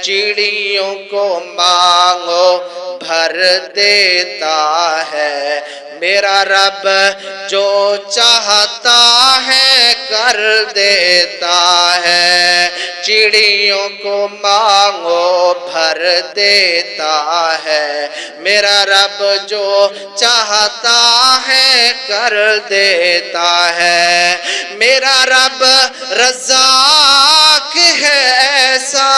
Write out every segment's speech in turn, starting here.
چڑیوں کو مانگو بھر دیتا ہے، میرا رب جو چاہتا ہے کر دیتا ہے، چڑیوں کو مانگو بھر دیتا ہے، میرا رب جو چاہتا ہے کر دیتا ہے، میرا رب رزاق ہے ایسا،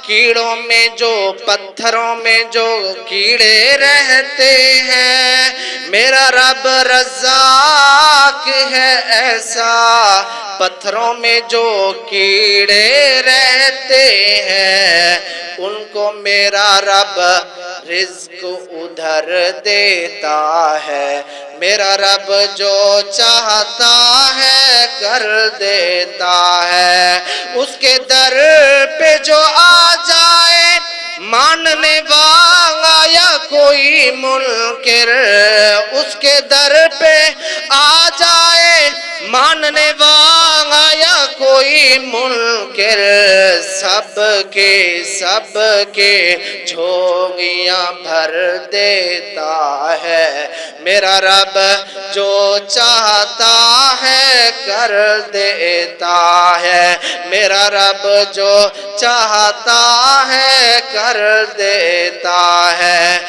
کیڑوں میں جو پتھروں میں جو کیڑے رہتے ہیں، میرا رب رزاق ہے ایسا، پتھروں میں جو کیڑے رہتے ہیں ان کو میرا رب رزق ادھر دیتا ہے، میرا رب جو چاہتا ہے کر دیتا ہے، اس کے در پہ جو آ جائے ماننے والا یا کوئی منکر، اس کے در پہ آ جائے ماننے والا یا کوئی منکر، سب کے جھولیاں بھر دیتا ہے، میرا رب جو چاہتا ہے کر دیتا ہے، میرا رب جو چاہتا ہے کر دیتا ہے۔